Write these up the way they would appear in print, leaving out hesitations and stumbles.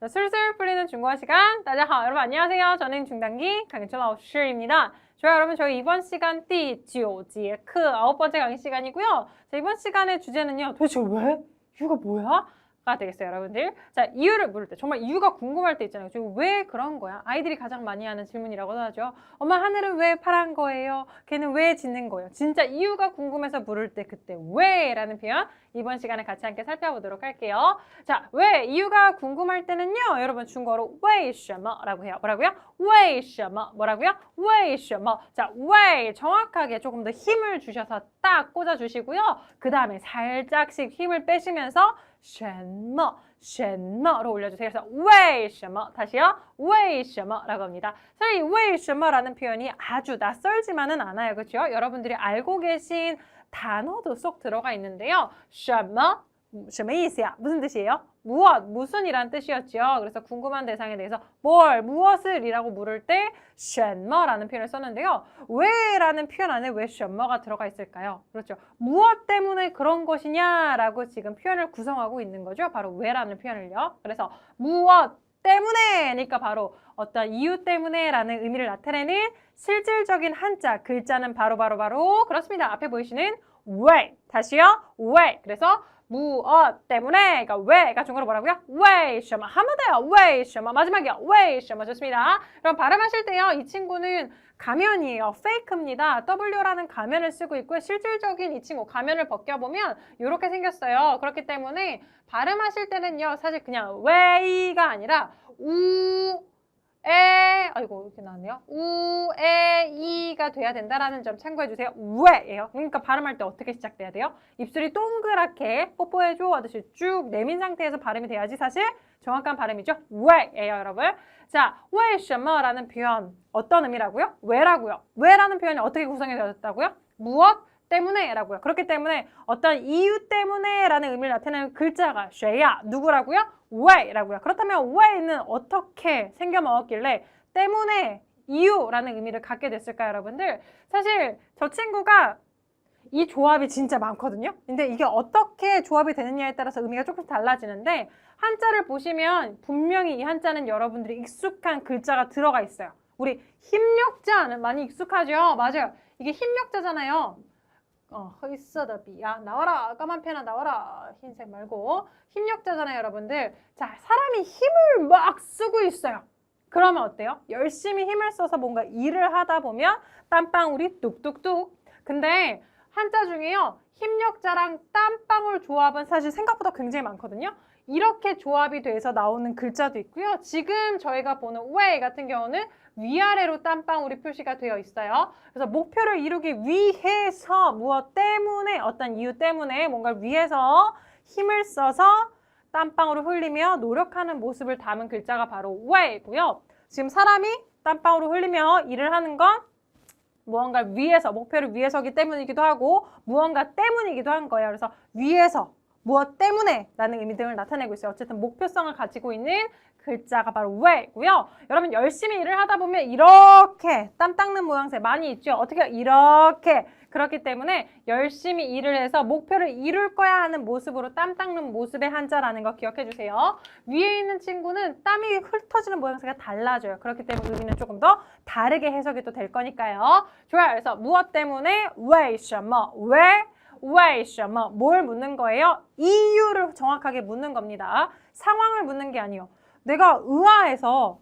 자, 술술 풀리는 중국어 시간. 大家好, 여러분 안녕하세요. 저는 중단기 강윤철老师입니다. 좋아요, 여러분 저희 이번 시간 第9节课 9번째 강의 시간이고요. 자, 이번 시간의 주제는요. 도대체 왜? 이유가 뭐야? 가 되겠어요, 여러분들. 자, 이유를 물을 때 정말 이유가 궁금할 때 있잖아요. 왜 그런 거야? 아이들이 가장 많이 하는 질문이라고도 하죠. 엄마, 하늘은 왜 파란 거예요? 걔는 왜 짖는 거예요? 진짜 이유가 궁금해서 물을 때 그때 왜? 라는 표현 이번 시간에 같이 함께 살펴보도록 할게요. 자, 왜? 이유가 궁금할 때는요. 여러분 중국어로 为什么 라고 해요. 뭐라고요? 为什么 뭐라고요? 为什么 자, 왜 정확하게 조금 더 힘을 주셔서 딱 꽂아주시고요. 그 다음에 살짝씩 힘을 빼시면서 什么什么로 올려주세요. 그래서 为什么 다시요. 为什么라고 합니다. 사실 이 为什么라는 표현이 아주 낯설지만은 않아요. 그렇죠? 여러분들이 알고 계신 단어도 쏙 들어가 있는데요. 什么什么意思呀? 무슨 뜻이에요? 무엇, 무슨이란 뜻이었죠. 그래서 궁금한 대상에 대해서 뭘, 무엇을 이라고 물을 때 什么라는 표현을 썼는데요. 왜라는 표현 안에 왜 什么가 들어가 있을까요? 그렇죠. 무엇 때문에 그런 것이냐라고 지금 표현을 구성하고 있는 거죠. 바로 왜라는 표현을요. 그래서 무엇 때문에니까 바로 어떤 이유 때문에라는 의미를 나타내는 실질적인 한자, 글자는 바로 그렇습니다. 앞에 보이시는 왜. 다시요. 왜. 그래서 무엇 때문에, 그러니까 왜가 중국어로 뭐라고요? 为什么 하면 돼요. 为什么 마지막이요. 为什么좋습니다. 그럼 발음하실 때요. 이 친구는 가면이에요. 페이크입니다. W라는 가면을 쓰고 있고요. 실질적인 이 친구 가면을 벗겨보면 이렇게 생겼어요. 그렇기 때문에 발음하실 때는요. 사실 그냥 왜이가 아니라 아이고 이렇게 나왔네요. 이가 돼야 된다라는 점 참고해주세요. 왜예요. 그러니까 발음할 때 어떻게 시작돼야 돼요? 입술이 동그랗게 뽀뽀해줘 하듯이 쭉 내민 상태에서 발음이 돼야지 사실 정확한 발음이죠. 왜예요, 여러분. 자, 为什么라는 표현 어떤 의미라고요? 왜라고요. 왜라는 표현이 어떻게 구성이 되었다고요? 무엇 때문에 라고요. 그렇기 때문에 어떤 이유 때문에 라는 의미를 나타내는 글자가 谁야 누구라고요? 왜 라고요. 그렇다면 왜는 어떻게 생겨먹었길래 때문에 이유라는 의미를 갖게 됐을까요, 여러분들? 사실 저 친구가 이 조합이 진짜 많거든요. 근데 이게 어떻게 조합이 되느냐에 따라서 의미가 조금 달라지는데 한자를 보시면 분명히 이 한자는 여러분들이 익숙한 글자가 들어가 있어요. 우리 힘력자는 많이 익숙하죠? 맞아요. 이게 힘력자잖아요. 허이서더비야 나와라. 까만 페나 나와라. 흰색 말고 힘력자잖아요, 여러분들. 자, 사람이 힘을 막 쓰고 있어요. 그러면 어때요? 열심히 힘을 써서 뭔가 일을 하다 보면 땀방울이 뚝뚝뚝. 근데 한자 중에요. 힘력자랑 땀방울 조합은 사실 생각보다 굉장히 많거든요. 이렇게 조합이 돼서 나오는 글자도 있고요. 지금 저희가 보는 왜 같은 경우는 위아래로 땀방울이 표시가 되어 있어요. 그래서 목표를 이루기 위해서 무엇 때문에 어떤 이유 때문에 뭔가를 위해서 힘을 써서 땀방울을 흘리며 노력하는 모습을 담은 글자가 바로 왜고요. 지금 사람이 땀방울을 흘리며 일을 하는 건 무언가를 위해서, 목표를 위해서기 때문이기도 하고 무언가 때문이기도 한 거예요. 그래서 위해서, 무엇 때문에 라는 의미 등을 나타내고 있어요. 어쨌든 목표성을 가지고 있는 글자가 바로 왜고요. 여러분 열심히 일을 하다 보면 이렇게 땀 닦는 모양새 많이 있죠. 어떻게 이렇게. 그렇기 때문에 열심히 일을 해서 목표를 이룰 거야 하는 모습으로 땀 닦는 모습의 한자라는 거 기억해 주세요. 위에 있는 친구는 땀이 흩어지는 모양새가 달라져요. 그렇기 때문에 의미는 조금 더 다르게 해석이 또 될 거니까요. 좋아요. 그래서 무엇 때문에 为什么 为什么뭘 묻는 거예요? 이유를 정확하게 묻는 겁니다. 상황을 묻는 게 아니에요. 내가 의아해서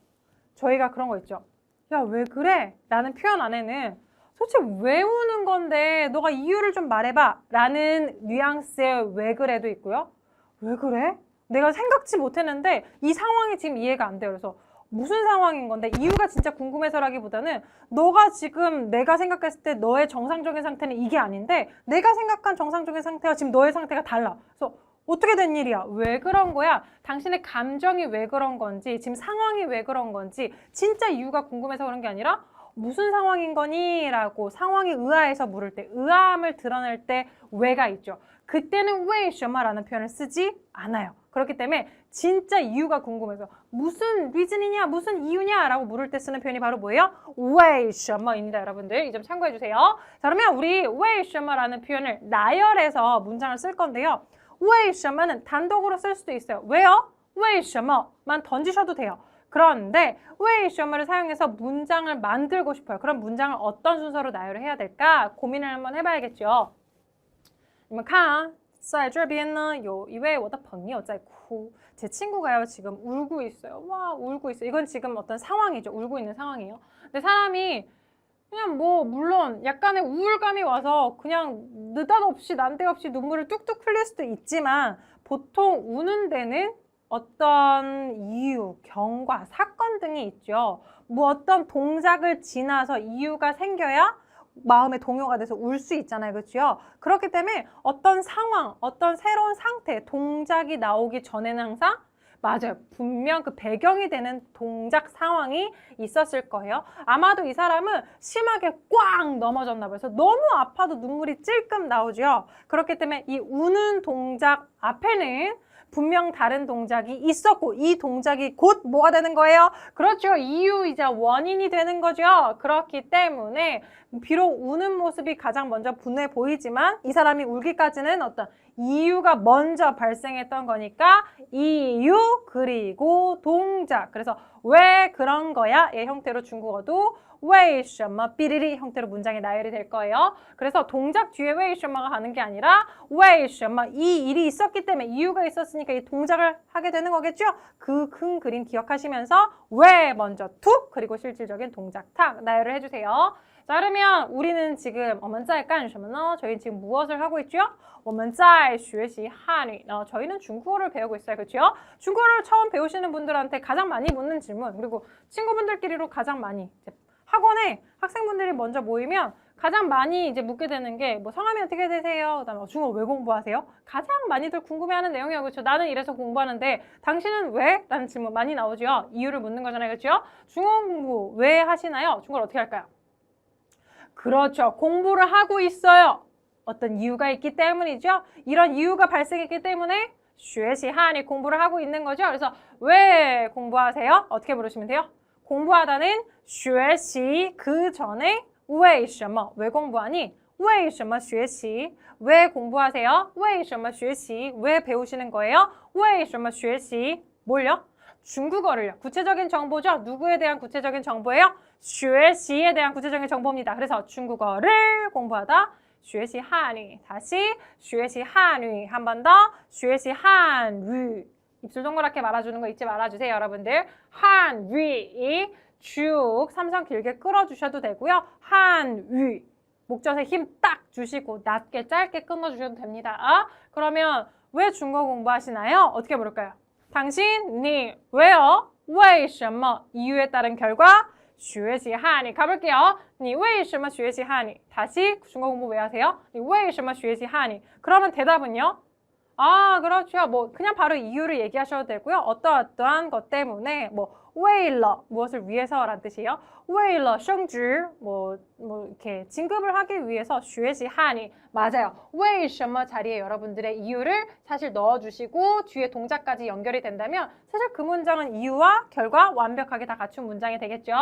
저희가 그런 거 있죠. 야, 왜 그래? 라는 표현 안에는 도대체 왜 우는 건데 너가 이유를 좀 말해봐 라는 뉘앙스의 왜 그래도 있고요. 왜 그래? 내가 생각지 못했는데 이 상황이 지금 이해가 안 돼요. 그래서 무슨 상황인 건데 이유가 진짜 궁금해서라기보다는 너가 지금 내가 생각했을 때 너의 정상적인 상태는 이게 아닌데 내가 생각한 정상적인 상태와 지금 너의 상태가 달라. 그래서 어떻게 된 일이야? 왜 그런 거야? 당신의 감정이 왜 그런 건지 지금 상황이 왜 그런 건지 진짜 이유가 궁금해서 그런 게 아니라 무슨 상황인 거니? 라고 상황이 의아해서 물을 때 의아함을 드러낼 때 왜가 있죠. 그때는 为什么라는 표현을 쓰지 않아요. 그렇기 때문에 진짜 이유가 궁금해서 무슨 리즌이냐 무슨 이유냐 라고 물을 때 쓰는 표현이 바로 뭐예요? 为什么입니다. 여러분들 이 점 참고해 주세요. 자, 그러면 우리 为什么라는 표현을 나열해서 문장을 쓸 건데요. 为什么는 단독으로 쓸 수도 있어요. 왜요? 为什么만 던지셔도 돼요. 그런데 为什么를 사용해서 문장을 만들고 싶어요. 그럼 문장을 어떤 순서로 나열을 해야 될까? 고민을 한번 해봐야겠죠. 你们看啊在这边呢有一位我的朋友在哭 제 친구가요 지금 울고 있어요. 와 울고 있어요. 이건 지금 어떤 상황이죠. 울고 있는 상황이에요. 근데 사람이 그냥 뭐 물론 약간의 우울감이 와서 그냥 느닷없이 난데없이 눈물을 뚝뚝 흘릴 수도 있지만 보통 우는 데는 어떤 이유, 경과, 사건 등이 있죠. 뭐 어떤 동작을 지나서 이유가 생겨야 마음의 동요가 돼서 울 수 있잖아요. 그렇죠? 그렇기 때문에 어떤 상황, 어떤 새로운 상태, 동작이 나오기 전에는 항상 맞아요. 분명 그 배경이 되는 동작 상황이 있었을 거예요. 아마도 이 사람은 심하게 꽝 넘어졌나 봐요. 그래서 너무 아파도 눈물이 찔끔 나오죠. 그렇기 때문에 이 우는 동작 앞에는 분명 다른 동작이 있었고 이 동작이 곧 뭐가 되는 거예요? 그렇죠. 이유이자 원인이 되는 거죠. 그렇기 때문에 비록 우는 모습이 가장 먼저 분해 보이지만 이 사람이 울기까지는 어떤 이유가 먼저 발생했던 거니까 이유 그리고 동작. 그래서 왜 그런 거야? 의 형태로 중국어도 为什么 삐리리 형태로 문장이 나열이 될 거예요. 그래서 동작 뒤에 为什么가 가는 게 아니라 为什么이 일이 있었기 때문에 이유가 있었으니까 이 동작을 하게 되는 거겠죠. 그 큰 그림 기억하시면서 왜 먼저 툭 그리고 실질적인 동작 탁 나열을 해주세요. 자 그러면 우리는 지금 我们在干什么呢? 저희는 지금 무엇을 하고 있죠? 我们在学习汉语. 저희는 중국어를 배우고 있어요. 그렇죠? 중국어를 처음 배우시는 분들한테 가장 많이 묻는 질문 그리고 친구분들끼리로 가장 많이 학원에 학생분들이 먼저 모이면 가장 많이 이제 묻게 되는 게 뭐 성함이 어떻게 되세요? 그다음에 중국어 왜 공부하세요? 가장 많이들 궁금해하는 내용이에요. 그렇죠? 나는 이래서 공부하는데 당신은 왜? 라는 질문 많이 나오죠. 이유를 묻는 거잖아요. 그렇죠? 중국어 공부 왜 하시나요? 중국어를 어떻게 할까요? 그렇죠. 공부를 하고 있어요. 어떤 이유가 있기 때문이죠. 이런 이유가 발생했기 때문에 学习한이 공부를 하고 있는 거죠. 그래서 왜 공부하세요? 어떻게 부르시면 돼요? 공부하다는 学习그 전에 为什么왜 공부하니? 为什么学习왜 공부하세요? 为什么学习왜 배우시는 거예요? 为什么学习뭘요? 중국어를요. 구체적인 정보죠. 누구에 대한 구체적인 정보예요? 学习에 대한 구체적인 정보입니다. 그래서 중국어를 공부하다 学习汉语 다시 学习汉语 한 번 더 学习汉语 입술 동그랗게 말아주는 거 잊지 말아주세요. 여러분들 한위 쭉 삼성 길게 끌어주셔도 되고요. 한위 목젖에 힘 딱 주시고 낮게 짧게 끊어주셔도 됩니다. 그러면 왜 중국어 공부하시나요? 어떻게 부를까요? 당신이 왜요? 为什么 이유에 따른 결과 学习汉语 가볼게요. 你为什么学习汉语 다시 중국어 공부 왜 하세요? 你为什么学习汉语 그러면 대답은요? 아 그렇죠. 뭐 그냥 바로 이유를 얘기하셔도 되고요. 어떠한 것 때문에 뭐 为了 무엇을 위해서라는 뜻이에요. 为了升职 뭐 이렇게 진급을 하기 위해서 学习汉语 맞아요. 为什么자리에 여러분들의 이유를 사실 넣어주시고 뒤에 동작까지 연결이 된다면 사실 그 문장은 이유와 결과 완벽하게 다 갖춘 문장이 되겠죠.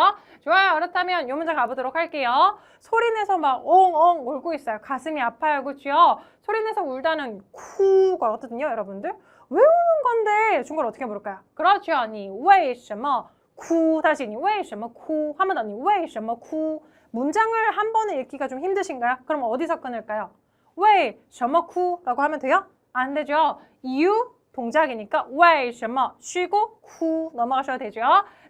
좋아요. 그렇다면 이 문장 가보도록 할게요. 소리내서 막 엉엉 울고 있어요. 가슴이 아파요. 그렇죠? 소리내서 울다는 쿠거든요. 여러분들. 왜 우는 건데 중국어를 어떻게 부를까요? 그렇죠. 你为什么哭 다시 你为什么哭 한 번 더 你为什么哭 문장을 한 번에 읽기가 좀 힘드신가요? 그럼 어디서 끊을까요? 为什么哭 라고 하면 돼요? 안 되죠. 이유 동작이니까 为什么 쉬고 哭 넘어가셔도 되죠.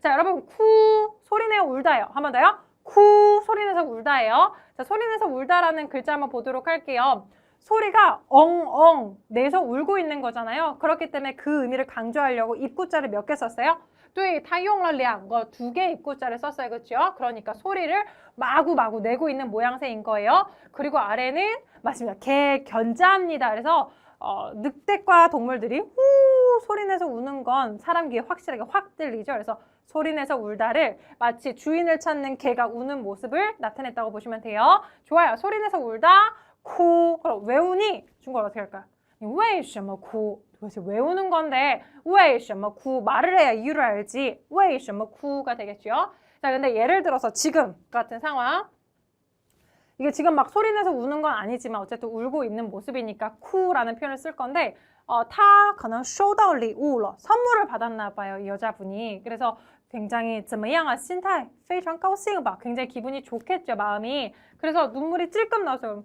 자 여러분 쿠 소리내어 울다예요. 한 번 더요. 쿠 소리내서 울다예요. 자 소리내서 울다라는 글자 한번 보도록 할게요. 소리가 엉엉 내서 울고 있는 거잖아요. 그렇기 때문에 그 의미를 강조하려고 입구자를 몇 개 썼어요? 对,它用了两个 두 개 입구자를 썼어요. 그렇죠? 그러니까 소리를 마구마구 내고 있는 모양새인 거예요. 그리고 아래는 맞습니다. 개 견자합니다. 그래서 늑대과 동물들이 후 소리내서 우는 건 사람 귀에 확실하게 확 들리죠. 그래서 소리내서 울다를 마치 주인을 찾는 개가 우는 모습을 나타냈다고 보시면 돼요. 좋아요. 소리내서 울다哭 그럼 왜 우니? 중국어로 어떻게 할까요? 为什么哭 도대체 왜 우는 건데 为什么哭 말을 해야 이유를 알지 为什么哭가 되겠죠. 자 근데 예를 들어서 지금 같은 상황 이게 지금 막 소리내서 우는 건 아니지만 어쨌든 울고 있는 모습이니까 쿠라는 표현을 쓸 건데 他可能收到礼物了. 선물을 받았나 봐요, 이 여자분이. 그래서 굉장히 怎么样啊? 心态非常高兴吧. 굉장히 기분이 좋겠죠, 마음이. 그래서 눈물이 찔끔 나서 야,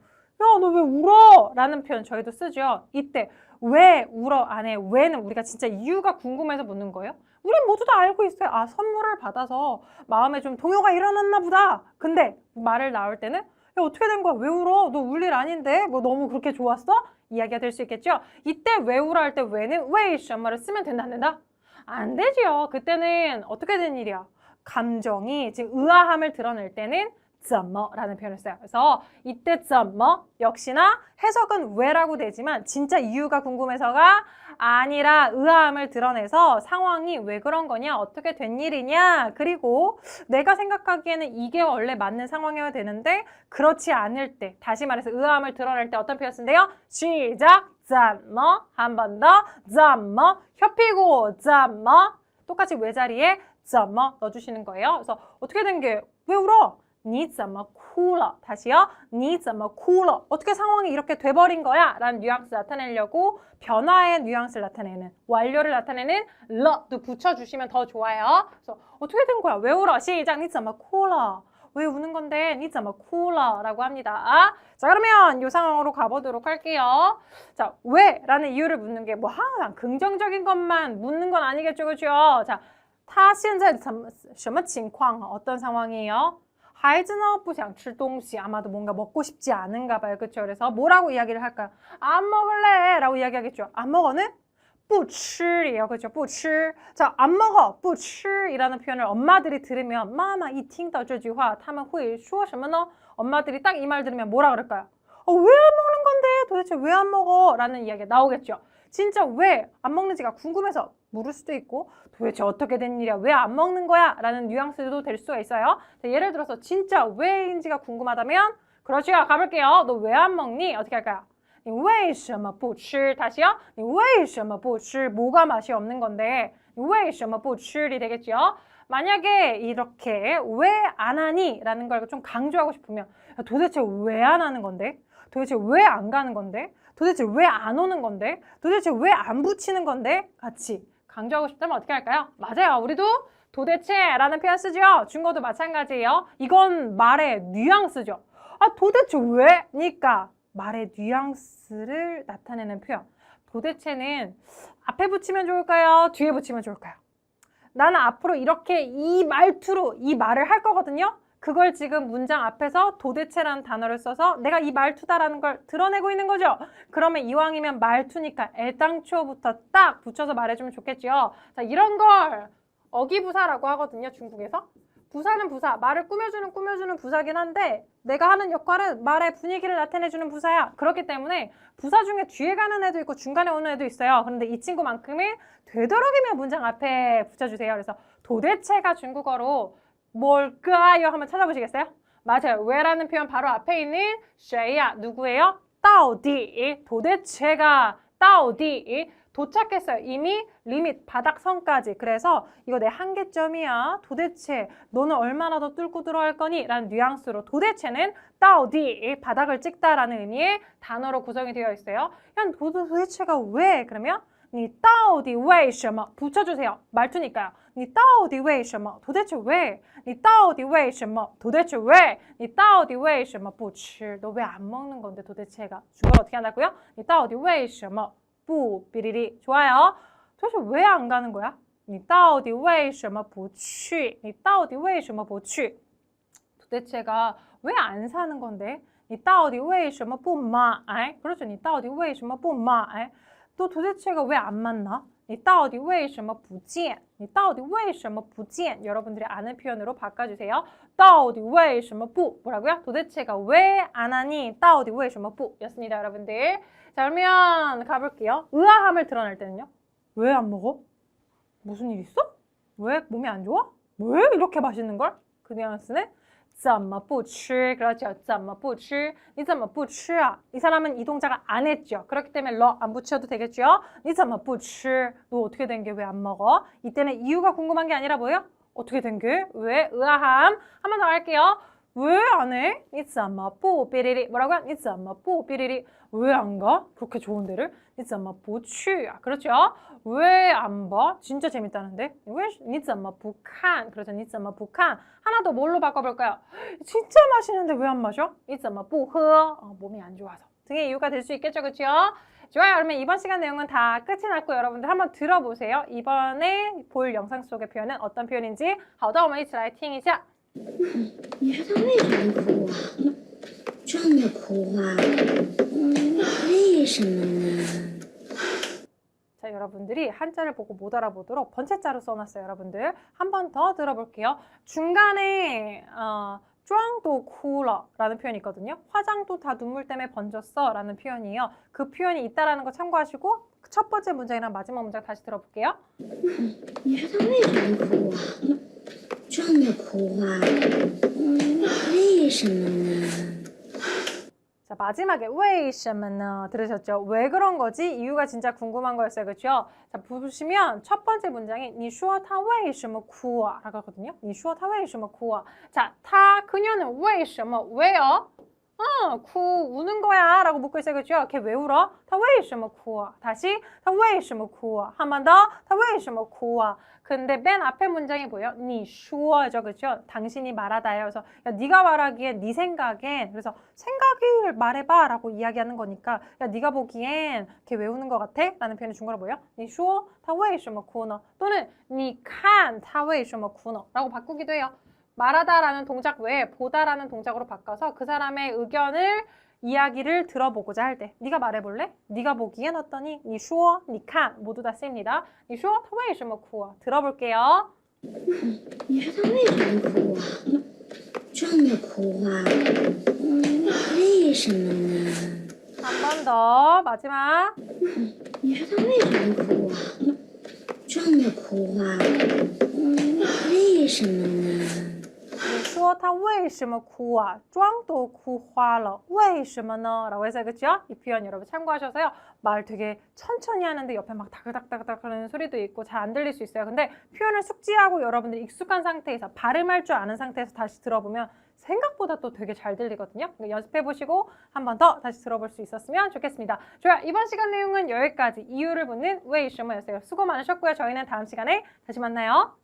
너 왜 울어? 라는 표현 저희도 쓰죠. 이때 왜 울어 안에 왜는 우리가 진짜 이유가 궁금해서 묻는 거예요. 우리 모두 다 알고 있어요. 아, 선물을 받아서 마음에 좀 동요가 일어났나 보다. 근데 말을 나올 때는 야, 어떻게 된 거야? 왜 울어? 너 울 일 아닌데? 뭐 너무 그렇게 좋았어? 이야기가 될 수 있겠죠? 이때 왜 울어 할 때 왜는 为什么를 쓰면 된다 안 된다? 안 되죠. 그때는 어떻게 된 일이야? 감정이 지금 의아함을 드러낼 때는 怎么라는 표현을 써요. 그래서 이때 怎么 역시나 해석은 왜라고 되지만 진짜 이유가 궁금해서가 아니라 의아함을 드러내서 상황이 왜 그런 거냐, 어떻게 된 일이냐, 그리고 내가 생각하기에는 이게 원래 맞는 상황이어야 되는데 그렇지 않을 때, 다시 말해서 의아함을 드러낼 때 어떤 표현 쓴대요? 시작! 怎么 한 번 더 怎么 협피고 怎么 똑같이 왜 자리에 怎么 넣어주시는 거예요. 그래서 어떻게 된 게 왜 울어? 你怎么哭了? 다시요. 你怎么哭了? 어떻게 상황이 이렇게 돼버린 거야? 라는 뉘앙스 나타내려고 변화의 뉘앙스를 나타내는, 완료를 나타내는 러도 붙여주시면 더 좋아요. 그래서 어떻게 된 거야? 왜 울어? 시작! 你怎么哭了? 왜 우는 건데? 你怎么哭了? 라고 합니다. 자, 그러면 이 상황으로 가보도록 할게요. 자, 왜? 라는 이유를 묻는 게 뭐 항상 긍정적인 것만 묻는 건 아니겠죠, 그죠? 자, 他现在什么情况? 어떤 상황이에요? 孩子呢不想吃东西 아마도 뭔가 먹고 싶지 않은가 봐요. 그렇죠? 그래서 뭐라고 이야기를 할까요? 안 먹을래 라고 이야기하겠죠. 안 먹어는 不吃이에요. 그렇죠? 不吃. 자, 안 먹어 不吃 이라는 표현을 엄마들이 들으면 妈妈一听到这句话他们会说什么呢? 엄마들이 딱 이 말 들으면 뭐라 그럴까요? 왜 안 먹는 건데? 도대체 왜 안 먹어? 라는 이야기가 나오겠죠. 진짜 왜 안 먹는지가 궁금해서 물을 수도 있고 도대체 어떻게 된 일이야? 왜 안 먹는 거야? 라는 뉘앙스도 될 수가 있어요. 자, 예를 들어서 진짜 왜인지가 궁금하다면 그렇죠. 가볼게요. 너 왜 안 먹니? 어떻게 할까요? 你为什么不吃? 다시요. 你为什么不吃? 뭐가 맛이 없는 건데 你为什么不吃이 되겠죠. 만약에 이렇게 왜 안 하니? 라는 걸 좀 강조하고 싶으면 도대체 왜 안 하는 건데? 도대체 왜 안 가는 건데? 도대체 왜 안 오는 건데? 도대체 왜 안 붙이는 건데? 같이 강조하고 싶다면 어떻게 할까요? 맞아요. 우리도 도대체라는 표현 쓰죠. 중국어도 마찬가지예요. 이건 말의 뉘앙스죠. 아, 도대체 왜? 니까 말의 뉘앙스를 나타내는 표현. 도대체는 앞에 붙이면 좋을까요? 뒤에 붙이면 좋을까요? 나는 앞으로 이렇게 이 말투로 이 말을 할 거거든요. 그걸 지금 문장 앞에서 도대체라는 단어를 써서 내가 이 말투다라는 걸 드러내고 있는 거죠. 그러면 이왕이면 말투니까 애당초부터 딱 붙여서 말해주면 좋겠죠. 자, 이런 걸 어기부사라고 하거든요, 중국에서. 부사는 부사, 말을 꾸며주는 부사긴 한데 내가 하는 역할은 말의 분위기를 나타내주는 부사야. 그렇기 때문에 부사 중에 뒤에 가는 애도 있고 중간에 오는 애도 있어요. 그런데 이 친구만큼은 되도록이면 문장 앞에 붙여주세요. 그래서 도대체가 중국어로 뭘까요? 한번 찾아보시겠어요? 맞아요. 왜라는 표현 바로 앞에 있는 谁야? 누구예요? 到底 도대체가 到底 도착했어요. 이미 리밋 바닥선까지. 그래서 이거 내 한계점이야. 도대체 너는 얼마나 더 뚫고 들어갈 거니? 라는 뉘앙스로 도대체는 到底 바닥을 찍다라는 의미의 단어로 구성이 되어 있어요. 야, 도대체가 왜? 그러면 你到底为什么 붙여주세요. 말투니까요. 你到底为什么 도대체 왜? 你到底为什么 도대체 왜? 你到底为什么不吃 너 왜 안 먹는 건데 도대체가 중국어로 어떻게 한다고요? 你到底为什么不 삐리리 좋아요. 도대체 왜 안 가는 거야? 你到底为什么不去你到底为什么不去 도대체가 왜 안 사는 건데? 你到底为什么不买 그렇죠. 你到底为什么不买 너 도대체가 왜 안 만나? 你到底为什么不见你到底为什么不见 여러분들이 아는 표현으로 바꿔주세요. 到底为什么不 뭐라고요? 도대체가 왜 안 하니? 到底为什么不 였습니다, 여러분들. 자, 그러면 가볼게요. 의아함을 드러낼 때는요. 왜 안 먹어? 무슨 일 있어? 왜 몸이 안 좋아? 왜 이렇게 맛있는 걸? 그 뉘앙스는 怎么不吃 그렇죠. 怎么不吃你怎么不吃啊? 이 사람은 이 동작을 안 했죠. 그렇기 때문에 러 안 붙여도 되겠죠. 你怎么不吃 너 어떻게 된 게 왜 안 먹어? 이때는 이유가 궁금한 게 아니라 뭐예요? 어떻게 된 게? 왜? 의아함. 한 번 더 할게요. 왜 안 해? 你怎么不 삐리리 뭐라고요? 你怎么不 삐리리 왜 안 가? 그렇게 좋은 데를 你怎么不去 그렇죠? 왜 안 봐? 진짜 재밌다는데? 왜 你怎么不看 그렇죠? 你怎么不看 하나 더 뭘로 바꿔볼까요? 진짜 마시는데 왜 안 마셔? 你怎么不喝 몸이 안 좋아서 등의 이유가 될 수 있겠죠, 그렇죠? 좋아요. 그러면 이번 시간 내용은 다 끝이 났고 여러분들 한번 들어보세요. 이번에 볼 영상 속의 표현은 어떤 표현인지 好的我们一起来听一下你说他为什么哭啊？这么哭啊？为什么呢？ 자, 여러분들이 한자를 보고 못 알아보도록 번체자로 써놨어요. 여러분들 한 번 더 들어볼게요. 중간에 쫑도 쿨러라는 표현이 있거든요. 화장도 다 눈물 때문에 번졌어 라는 표현이에요. 그 표현이 있다라는 거 참고하시고 첫 번째 문장이랑 마지막 문장 다시 들어볼게요. 你说他为什么哭啊？这么哭啊？为什么呢？ 자, 마지막에 为什么呢 들으셨죠? 왜 그런 거지? 이유가 진짜 궁금한 거였어요. 그렇죠? 자, 보시면 첫 번째 문장이 你说他为什么哭啊 라고 하거든요. 你说他为什么哭啊 자, 그녀는 为什么 왜요? 우는 거야 라고 묻고 있어요. 그렇죠? 걔 왜 울어? 他为什么哭啊 다시 他为什么哭啊 한 번 더 他为什么哭啊 근데 맨 앞에 문장이 뭐예요? 你说죠, 그렇죠? 당신이 말하다예요. 그래서 야, 네가 말하기엔 네 생각엔 그래서 생각을 말해봐 라고 이야기하는 거니까 야, 네가 보기엔 걔 왜 우는 것 같아? 라는 표현을 준 거라 뭐예요? 你说他为什么哭呢 또는 你看他为什么哭呢 라고 바꾸기도 해요. 말하다라는 동작 외에 보다라는 동작으로 바꿔서 그 사람의 의견을 이야기를 들어보고자 할 때 네가 말해볼래? 네가 보기엔 어떠니? 你说你看 모두 다 씁니다. 你说他为什么哭啊 들어볼게요. 你说他为什么哭啊？这么哭啊？为什么呢？ 한 번 더 마지막 你说他为什么哭啊？这么哭啊？为什么呢？ 你说他为什么哭啊妆都哭花了为什么呢 라고 해서 그렇죠? 이 표현 여러분 참고하셔서요. 말 되게 천천히 하는데 옆에 막 다그닥다그닥 하는 소리도 있고 잘 안 들릴 수 있어요. 근데 표현을 숙지하고 여러분들이 익숙한 상태에서 발음할 줄 아는 상태에서 다시 들어보면 생각보다 또 되게 잘 들리거든요. 연습해보시고 한 번 더 다시 들어볼 수 있었으면 좋겠습니다. 좋아요. 이번 시간 내용은 여기까지 이유를 묻는 왜什么였어요. 수고 많으셨고요. 저희는 다음 시간에 다시 만나요.